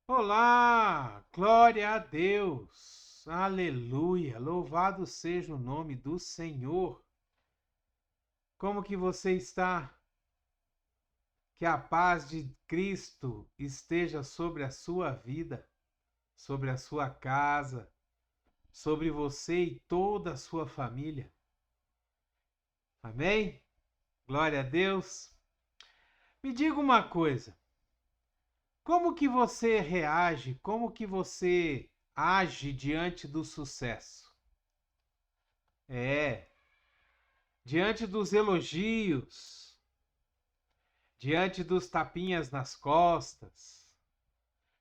Olá, glória a Deus, aleluia, louvado seja o nome do Senhor. Como que você está? Que a paz de Cristo esteja sobre a sua vida, sobre a sua casa, sobre você e toda a sua família. Amém? Glória a Deus. Me diga uma coisa, como que você reage, como que você age diante do sucesso? É, diante dos elogios, diante dos tapinhas nas costas,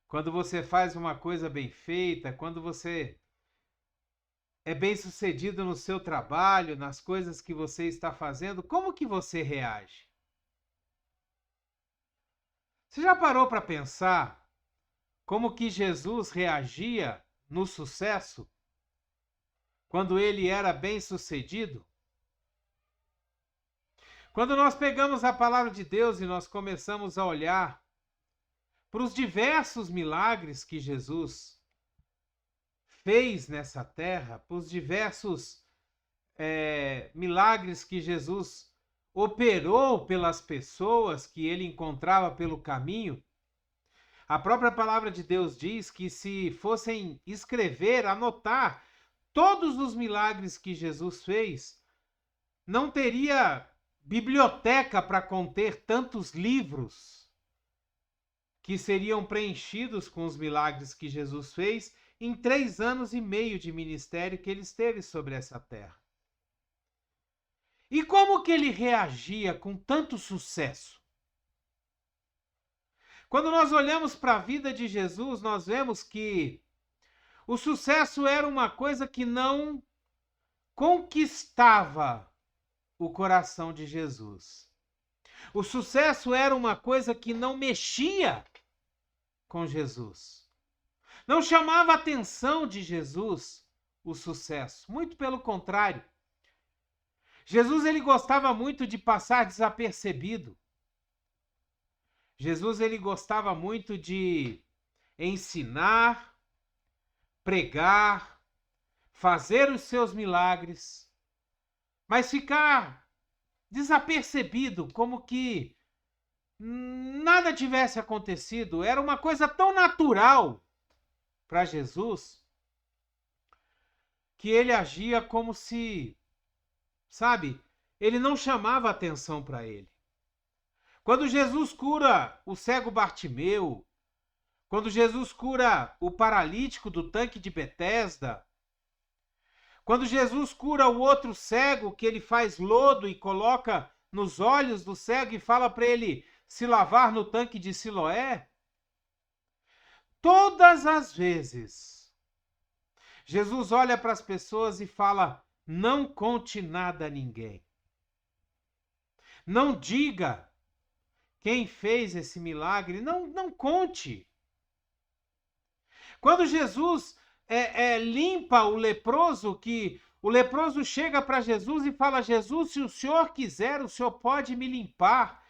quando você faz uma coisa bem feita, quando você é bem-sucedido no seu trabalho, nas coisas que você está fazendo, como que você reage? Você já parou para pensar como que Jesus reagia no sucesso quando ele era bem-sucedido? Quando nós pegamos a palavra de Deus e nós começamos a olhar para os diversos milagres que Jesus fez nessa terra, para os diversos milagres que Jesus operou pelas pessoas que ele encontrava pelo caminho, a própria palavra de Deus diz que se fossem escrever, anotar todos os milagres que Jesus fez, não teria biblioteca para conter tantos livros que seriam preenchidos com os milagres que Jesus fez em 3 anos e meio de ministério que ele esteve sobre essa terra. E como que ele reagia com tanto sucesso? Quando nós olhamos para a vida de Jesus, nós vemos que o sucesso era uma coisa que não conquistava o coração de Jesus. O sucesso era uma coisa que não mexia com Jesus. Não chamava a atenção de Jesus o sucesso. Muito pelo contrário. Jesus ele gostava muito de passar desapercebido. Jesus ele gostava muito de ensinar, pregar, fazer os seus milagres, mas ficar desapercebido, como que nada tivesse acontecido. Era uma coisa tão natural para Jesus que ele agia como se, sabe, ele não chamava atenção para ele. Quando Jesus cura o cego Bartimeu, quando Jesus cura o paralítico do tanque de Betesda, quando Jesus cura o outro cego, que ele faz lodo e coloca nos olhos do cego e fala para ele se lavar no tanque de Siloé, todas as vezes Jesus olha para as pessoas e fala: não conte nada a ninguém. Não diga quem fez esse milagre, não conte. Quando Jesus limpa o leproso, que o leproso chega para Jesus e fala: Jesus, se o senhor quiser, o senhor pode me limpar.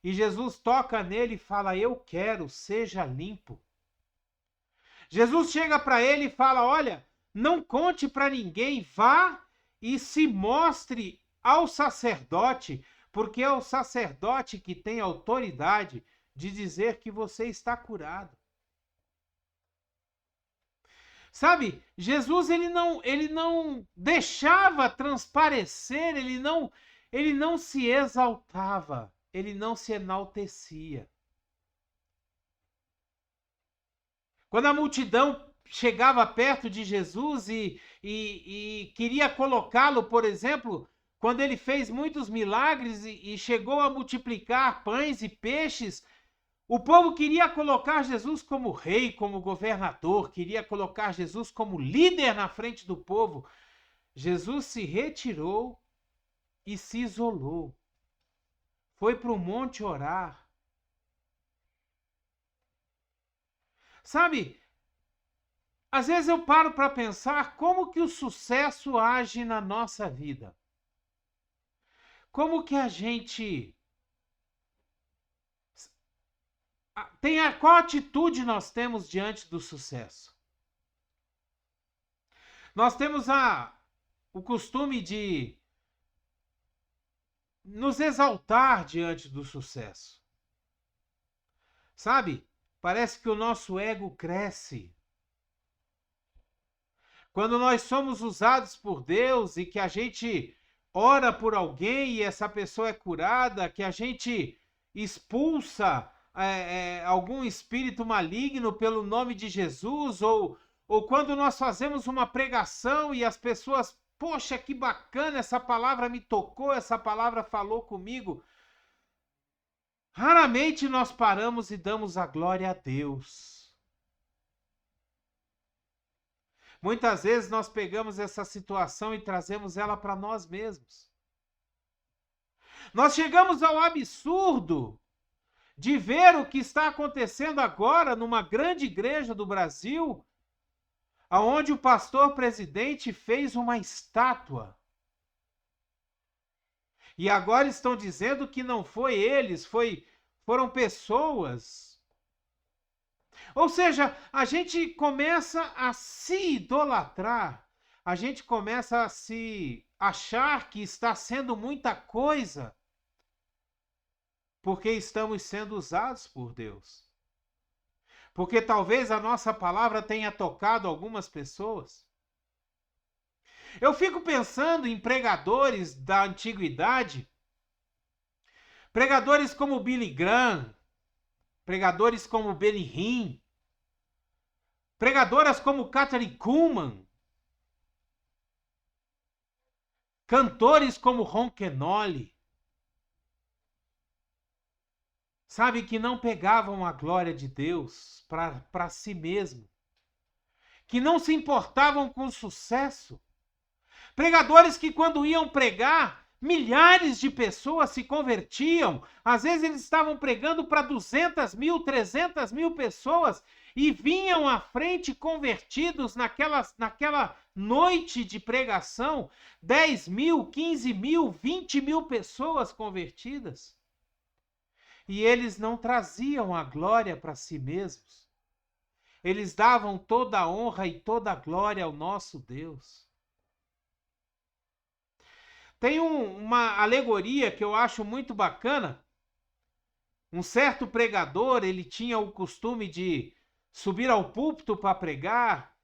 E Jesus toca nele e fala: eu quero, seja limpo. Jesus chega para ele e fala: olha, não conte para ninguém, vá e se mostre ao sacerdote, porque é o sacerdote que tem autoridade de dizer que você está curado. Sabe, Jesus ele não deixava transparecer, ele não se exaltava, ele não se enaltecia. Quando a multidão chegava perto de Jesus e queria colocá-lo, por exemplo, quando ele fez muitos milagres e chegou a multiplicar pães e peixes, o povo queria colocar Jesus como rei, como governador, queria colocar Jesus como líder na frente do povo. Jesus se retirou e se isolou. Foi para o monte orar. Sabe, às vezes eu paro para pensar como que o sucesso age na nossa vida. Como que a gente qual atitude nós temos diante do sucesso? Nós temos o costume de nos exaltar diante do sucesso. Sabe? Parece que o nosso ego cresce. Quando nós somos usados por Deus e que a gente ora por alguém e essa pessoa é curada, que a gente expulsa algum espírito maligno pelo nome de Jesus, ou quando nós fazemos uma pregação e as pessoas, poxa, que bacana, essa palavra me tocou, essa palavra falou comigo. Raramente nós paramos e damos a glória a Deus. Muitas vezes nós pegamos essa situação e trazemos ela para nós mesmos. Nós chegamos ao absurdo de ver o que está acontecendo agora numa grande igreja do Brasil, aonde o pastor presidente fez uma estátua. E agora estão dizendo que não foi eles, foram pessoas. Ou seja, a gente começa a se idolatrar, a gente começa a se achar que está sendo muita coisa, porque estamos sendo usados por Deus. Porque talvez a nossa palavra tenha tocado algumas pessoas. Eu fico pensando em pregadores da antiguidade, pregadores como Billy Graham, pregadores como Benny Hinn, pregadoras como Kathryn Kuhlman, cantores como Ron Kenoly, sabe, que não pegavam a glória de Deus para si mesmo, que não se importavam com o sucesso, pregadores que quando iam pregar, milhares de pessoas se convertiam, às vezes eles estavam pregando para 200 mil, 300 mil pessoas, e vinham à frente convertidos naquela noite de pregação, 10 mil, 15 mil, 20 mil pessoas convertidas. E eles não traziam a glória para si mesmos. Eles davam toda a honra e toda a glória ao nosso Deus. Tem uma alegoria que eu acho muito bacana. Um certo pregador, ele tinha o costume de subir ao púlpito para pregar,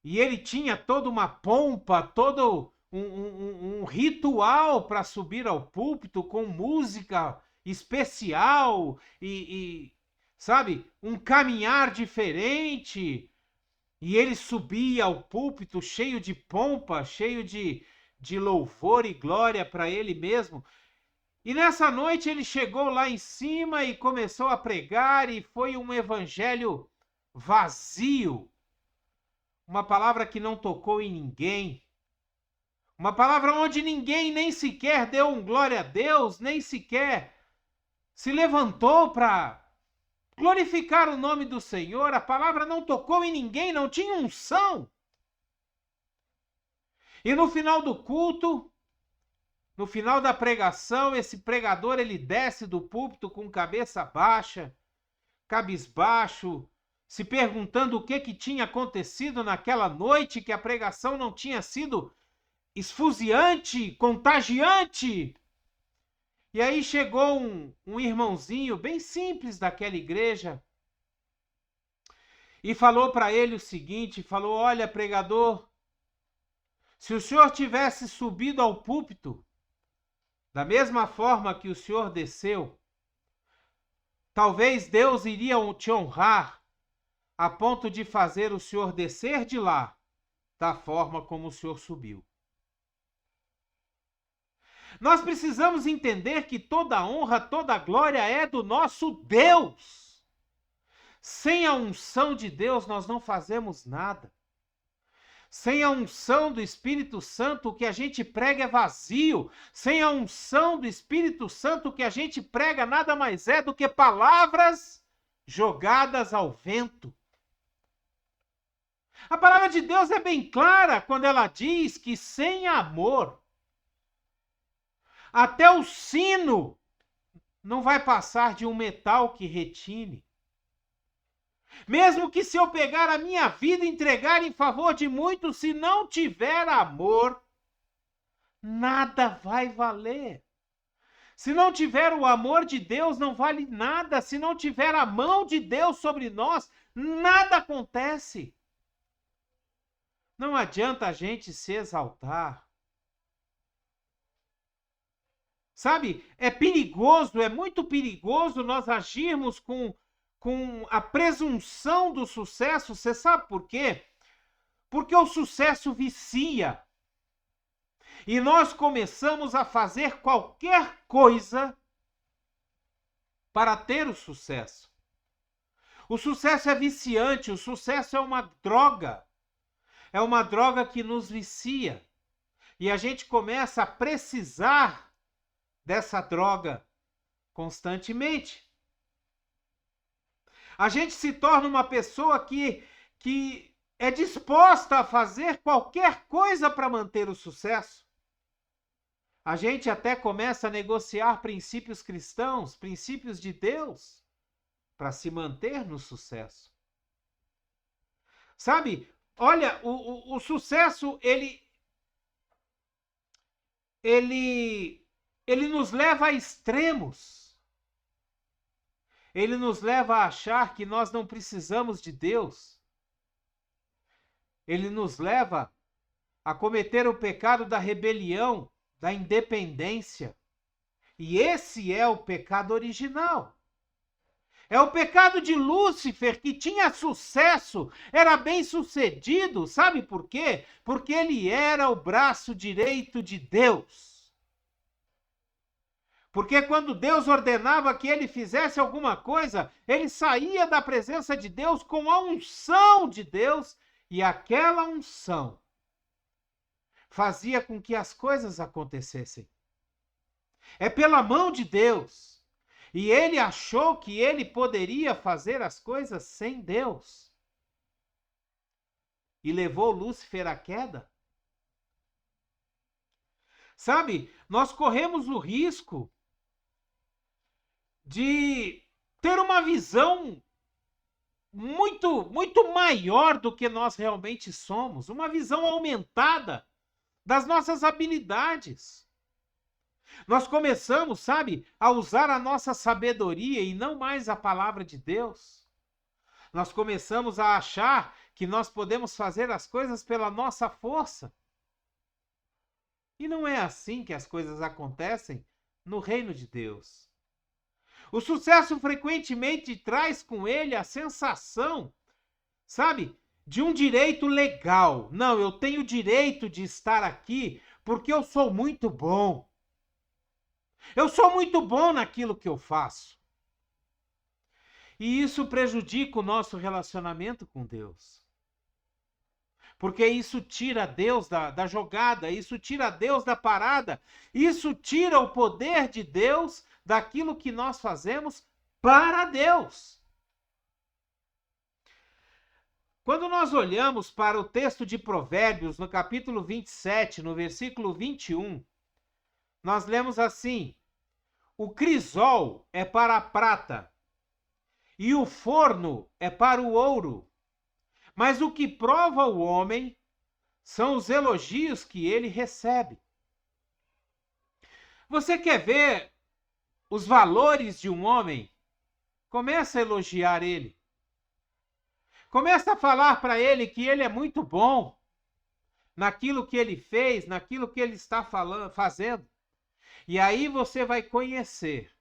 e ele tinha toda uma pompa, todo um ritual para subir ao púlpito, com música especial e, sabe, um caminhar diferente. E ele subia ao púlpito cheio de pompa, cheio de louvor e glória para ele mesmo. E nessa noite ele chegou lá em cima e começou a pregar, e foi um evangelho vazio, uma palavra que não tocou em ninguém, uma palavra onde ninguém nem sequer deu um glória a Deus, nem sequer se levantou para glorificar o nome do Senhor. A palavra não tocou em ninguém, não tinha unção. E no final do culto, no final da pregação, esse pregador, ele desce do púlpito com cabeça baixa, cabisbaixo, se perguntando o que tinha acontecido naquela noite, que a pregação não tinha sido esfuziante, contagiante. E aí chegou um irmãozinho bem simples daquela igreja e falou para ele o seguinte, falou: olha, pregador, se o senhor tivesse subido ao púlpito da mesma forma que o senhor desceu, talvez Deus iria te honrar a ponto de fazer o senhor descer de lá da forma como o senhor subiu. Nós precisamos entender que toda honra, toda glória é do nosso Deus. Sem a unção de Deus, nós não fazemos nada. Sem a unção do Espírito Santo, o que a gente prega é vazio. Sem a unção do Espírito Santo, o que a gente prega nada mais é do que palavras jogadas ao vento. A palavra de Deus é bem clara quando ela diz que sem amor, até o sino não vai passar de um metal que retine. Mesmo que se eu pegar a minha vida e entregar em favor de muitos, se não tiver amor, nada vai valer. Se não tiver o amor de Deus, não vale nada. Se não tiver a mão de Deus sobre nós, nada acontece. Não adianta a gente se exaltar. Sabe, é perigoso, é muito perigoso nós agirmos com a presunção do sucesso. Você sabe por quê? Porque o sucesso vicia. E nós começamos a fazer qualquer coisa para ter o sucesso. O sucesso é viciante, o sucesso é uma droga. É uma droga que nos vicia. E a gente começa a precisar dessa droga constantemente. A gente se torna uma pessoa que é disposta a fazer qualquer coisa para manter o sucesso. A gente até começa a negociar princípios cristãos, princípios de Deus, para se manter no sucesso. Sabe, olha, o sucesso, ele nos leva a extremos. Ele nos leva a achar que nós não precisamos de Deus. Ele nos leva a cometer o pecado da rebelião, da independência. E esse é o pecado original. É o pecado de Lúcifer, que tinha sucesso, era bem sucedido. Sabe por quê? Porque ele era o braço direito de Deus. Porque quando Deus ordenava que ele fizesse alguma coisa, ele saía da presença de Deus com a unção de Deus, e aquela unção fazia com que as coisas acontecessem. É pela mão de Deus. E ele achou que ele poderia fazer as coisas sem Deus. E levou Lúcifer à queda. Sabe, nós corremos o risco de ter uma visão muito maior do que nós realmente somos, uma visão aumentada das nossas habilidades. Nós começamos, sabe, a usar a nossa sabedoria e não mais a palavra de Deus. Nós começamos a achar que nós podemos fazer as coisas pela nossa força. E não é assim que as coisas acontecem no reino de Deus. O sucesso frequentemente traz com ele a sensação, sabe, de um direito legal. Não, eu tenho direito de estar aqui porque eu sou muito bom. Eu sou muito bom naquilo que eu faço. E isso prejudica o nosso relacionamento com Deus. Porque isso tira Deus da jogada, isso tira Deus da parada, isso tira o poder de Deus daquilo que nós fazemos para Deus. Quando nós olhamos para o texto de Provérbios, no capítulo 27, no versículo 21, nós lemos assim: o crisol é para a prata, e o forno é para o ouro, mas o que prova o homem são os elogios que ele recebe. Você quer ver os valores de um homem? Começa a elogiar ele. Começa a falar para ele que ele é muito bom naquilo que ele fez, naquilo que ele está fazendo. E aí você vai conhecer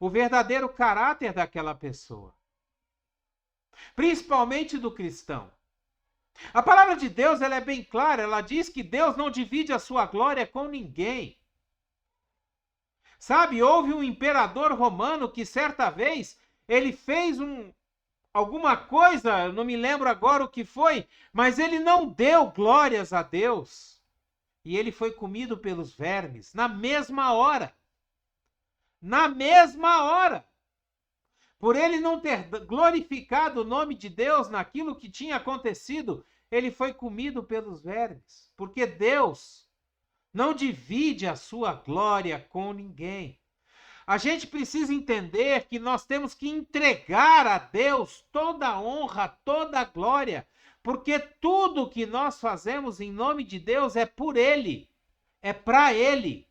o verdadeiro caráter daquela pessoa. Principalmente do cristão. A palavra de Deus, ela é bem clara, ela diz que Deus não divide a sua glória com ninguém. Sabe, houve um imperador romano que certa vez ele fez alguma coisa, não me lembro agora o que foi, mas ele não deu glórias a Deus. E ele foi comido pelos vermes na mesma hora. Na mesma hora. Por ele não ter glorificado o nome de Deus naquilo que tinha acontecido, ele foi comido pelos vermes. Porque Deus não divide a sua glória com ninguém. A gente precisa entender que nós temos que entregar a Deus toda a honra, toda a glória, porque tudo que nós fazemos em nome de Deus é por Ele, é para Ele.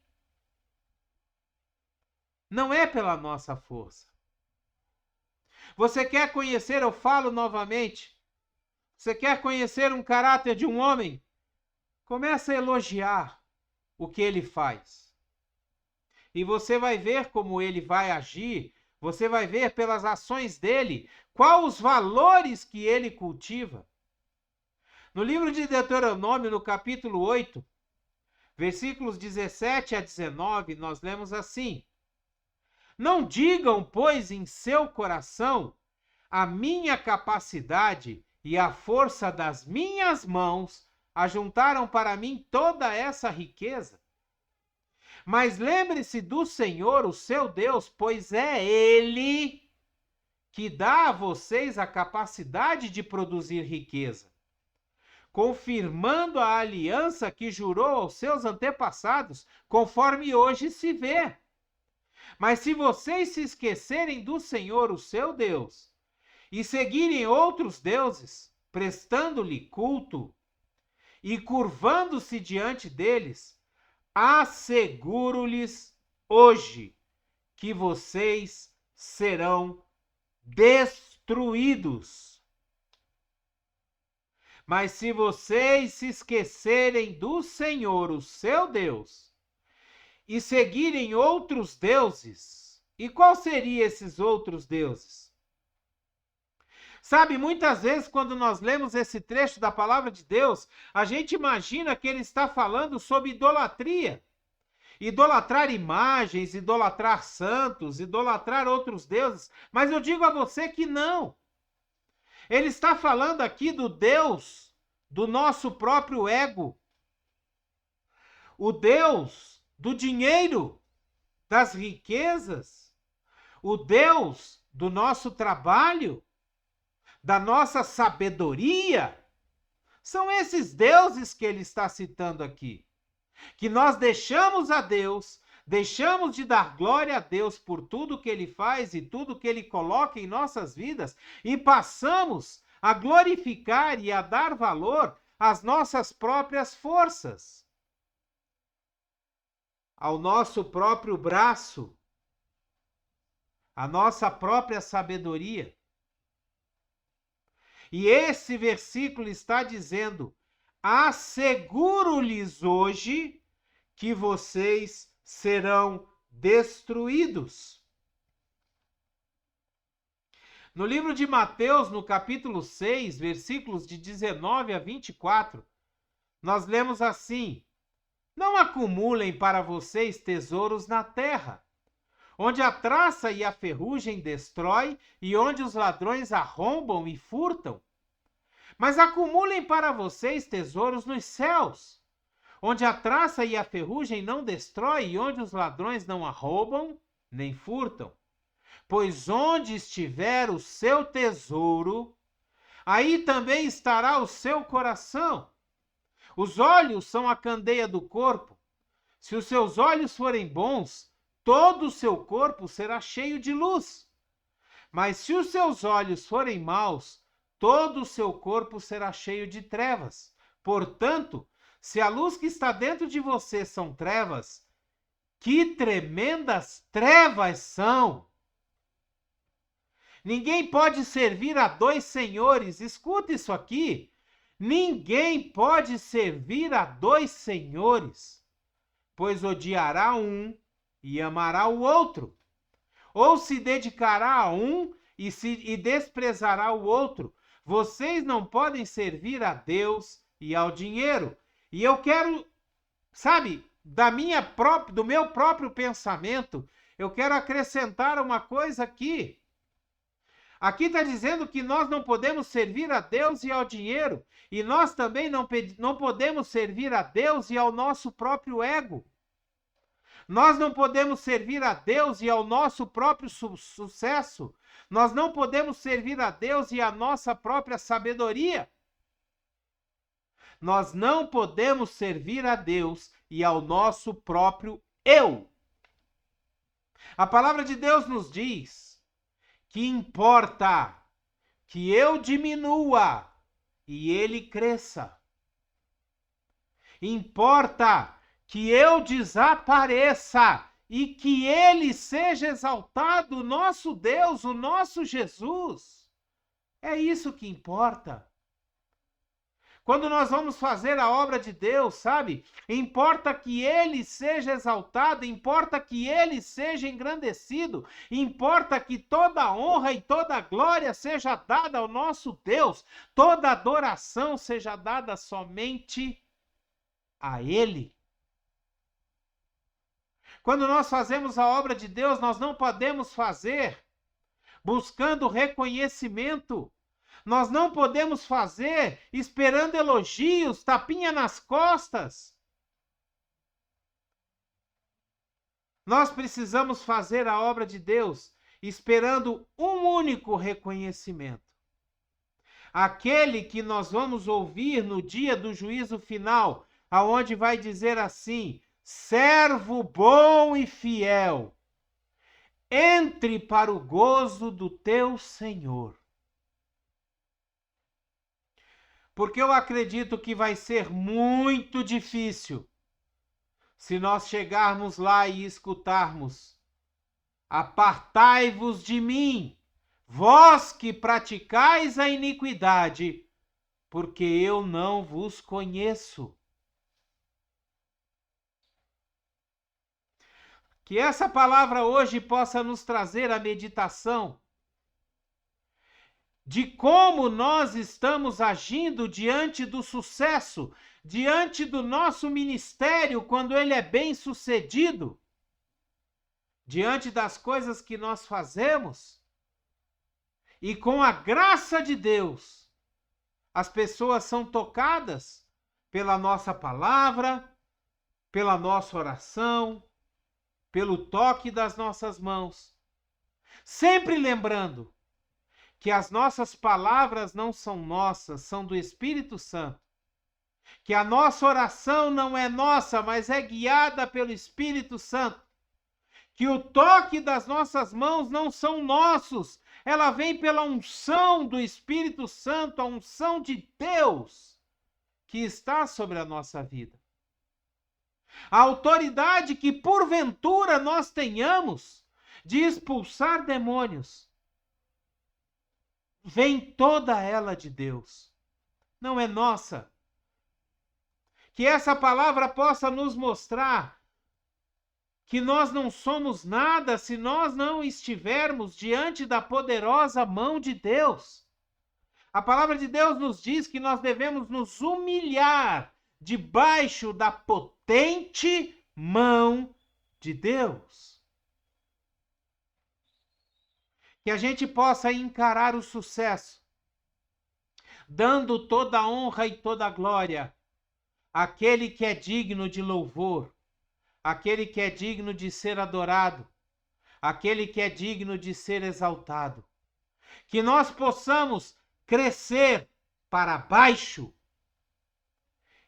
Não é pela nossa força. Você quer conhecer, eu falo novamente, você quer conhecer um caráter de um homem? Começa a elogiar o que ele faz. E você vai ver como ele vai agir, você vai ver pelas ações dele, quais os valores que ele cultiva. No livro de Deuteronômio, no capítulo 8, versículos 17 a 19, nós lemos assim: Não digam, pois, em seu coração, a minha capacidade e a força das minhas mãos ajuntaram para mim toda essa riqueza. Mas lembre-se do Senhor, o seu Deus, pois é Ele que dá a vocês a capacidade de produzir riqueza, confirmando a aliança que jurou aos seus antepassados, conforme hoje se vê. Mas se vocês se esquecerem do Senhor, o seu Deus, e seguirem outros deuses, prestando-lhe culto e curvando-se diante deles, asseguro-lhes hoje que vocês serão destruídos. Mas se vocês se esquecerem do Senhor, o seu Deus, e seguirem outros deuses, e qual seriam esses outros deuses? Sabe, muitas vezes quando nós lemos esse trecho da palavra de Deus, a gente imagina que ele está falando sobre idolatria. Idolatrar imagens, idolatrar santos, idolatrar outros deuses. Mas eu digo a você que não. Ele está falando aqui do Deus do nosso próprio ego. O Deus do dinheiro, das riquezas. O Deus do nosso trabalho, da nossa sabedoria. São esses deuses que ele está citando aqui. Que nós deixamos a Deus, deixamos de dar glória a Deus por tudo que ele faz e tudo que ele coloca em nossas vidas e passamos a glorificar e a dar valor às nossas próprias forças, ao nosso próprio braço, à nossa própria sabedoria. E esse versículo está dizendo: asseguro-lhes hoje que vocês serão destruídos. No livro de Mateus, no capítulo 6, versículos de 19 a 24, nós lemos assim: Não acumulem para vocês tesouros na terra, onde a traça e a ferrugem destrói e onde os ladrões arrombam e furtam. Mas acumulem para vocês tesouros nos céus, onde a traça e a ferrugem não destrói e onde os ladrões não arrombam nem furtam. Pois onde estiver o seu tesouro, aí também estará o seu coração. Os olhos são a candeia do corpo. Se os seus olhos forem bons, todo o seu corpo será cheio de luz. Mas se os seus olhos forem maus, todo o seu corpo será cheio de trevas. Portanto, se a luz que está dentro de você são trevas, que tremendas trevas são! Ninguém pode servir a dois senhores. Escuta isso aqui. Ninguém pode servir a dois senhores, pois odiará um e amará o outro, ou se dedicará a um e desprezará o outro. Vocês não podem servir a Deus e ao dinheiro. E eu quero, sabe, do meu próprio pensamento, eu quero acrescentar uma coisa aqui. Aqui está dizendo que nós não podemos servir a Deus e ao dinheiro. E nós também não podemos servir a Deus e ao nosso próprio ego. Nós não podemos servir a Deus e ao nosso próprio sucesso. Nós não podemos servir a Deus e à nossa própria sabedoria. Nós não podemos servir a Deus e ao nosso próprio eu. A palavra de Deus nos diz que importa que eu diminua e ele cresça. Importa que eu desapareça e que ele seja exaltado, o nosso Deus, o nosso Jesus. É isso que importa. Quando nós vamos fazer a obra de Deus, sabe? Importa que ele seja exaltado, importa que ele seja engrandecido, importa que toda honra e toda glória seja dada ao nosso Deus, toda adoração seja dada somente a ele. Quando nós fazemos a obra de Deus, nós não podemos fazer buscando reconhecimento. Nós não podemos fazer esperando elogios, tapinha nas costas. Nós precisamos fazer a obra de Deus esperando um único reconhecimento. Aquele que nós vamos ouvir no dia do juízo final, aonde vai dizer assim: servo bom e fiel, entre para o gozo do teu Senhor. Porque eu acredito que vai ser muito difícil se nós chegarmos lá e escutarmos: apartai-vos de mim, vós que praticais a iniquidade, porque eu não vos conheço. Que essa palavra hoje possa nos trazer a meditação de como nós estamos agindo diante do sucesso, diante do nosso ministério, quando ele é bem sucedido, diante das coisas que nós fazemos, e com a graça de Deus, as pessoas são tocadas pela nossa palavra, pela nossa oração, pelo toque das nossas mãos, sempre lembrando que as nossas palavras não são nossas, são do Espírito Santo. Que a nossa oração não é nossa, mas é guiada pelo Espírito Santo. Que o toque das nossas mãos não são nossos, ela vem pela unção do Espírito Santo, a unção de Deus que está sobre a nossa vida. A autoridade que porventura nós tenhamos de expulsar demônios, vem toda ela de Deus, não é nossa. Que essa palavra possa nos mostrar que nós não somos nada se nós não estivermos diante da poderosa mão de Deus. A palavra de Deus nos diz que nós devemos nos humilhar debaixo da potente mão de Deus. Que a gente possa encarar o sucesso, dando toda a honra e toda a glória àquele que é digno de louvor, aquele que é digno de ser adorado, aquele que é digno de ser exaltado. Que nós possamos crescer para baixo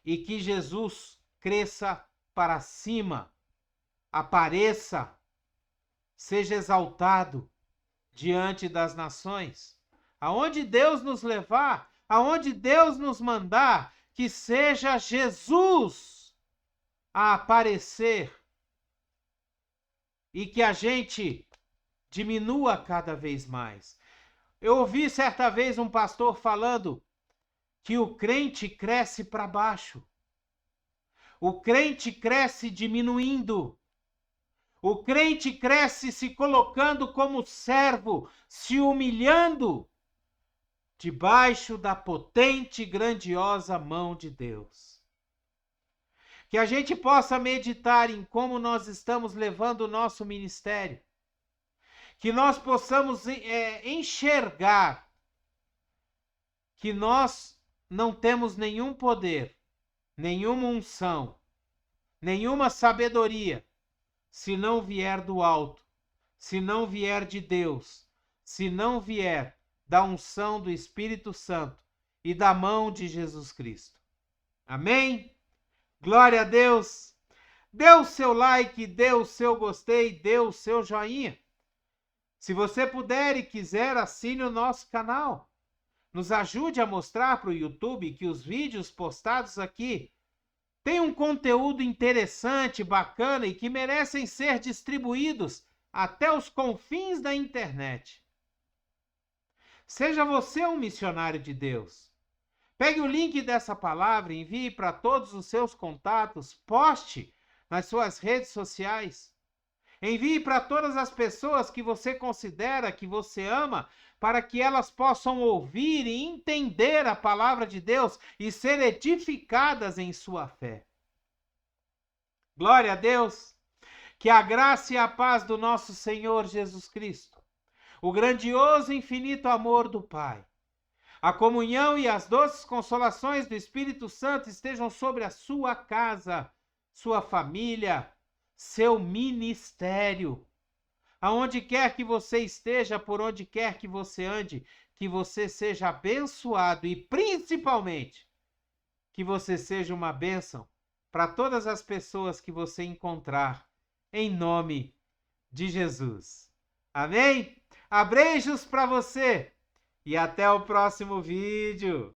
e que Jesus cresça para cima, apareça, seja exaltado diante das nações. Aonde Deus nos levar, aonde Deus nos mandar, que seja Jesus a aparecer e que a gente diminua cada vez mais. Eu ouvi certa vez um pastor falando que o crente cresce para baixo. O crente cresce diminuindo. O crente cresce se colocando como servo, se humilhando debaixo da potente e grandiosa mão de Deus. Que a gente possa meditar em como nós estamos levando o nosso ministério. Que nós possamos enxergar que nós não temos nenhum poder, nenhuma unção, nenhuma sabedoria, se não vier do alto, se não vier de Deus, se não vier da unção do Espírito Santo e da mão de Jesus Cristo. Amém? Glória a Deus! Dê o seu like, dê o seu gostei, dê o seu joinha. Se você puder e quiser, assine o nosso canal. Nos ajude a mostrar para o YouTube que os vídeos postados aqui têm um conteúdo interessante, bacana e que merecem ser distribuídos até os confins da internet. Seja você um missionário de Deus. Pegue o link dessa palavra, envie para todos os seus contatos, poste nas suas redes sociais. Envie para todas as pessoas que você considera, que você ama, para que elas possam ouvir e entender a palavra de Deus e ser edificadas em sua fé. Glória a Deus! Que a graça e a paz do nosso Senhor Jesus Cristo, o grandioso e infinito amor do Pai, a comunhão e as doces consolações do Espírito Santo estejam sobre a sua casa, sua família, seu ministério. Aonde quer que você esteja, por onde quer que você ande, que você seja abençoado e principalmente que você seja uma bênção para todas as pessoas que você encontrar, em nome de Jesus. Amém? Abreijos para você e até o próximo vídeo.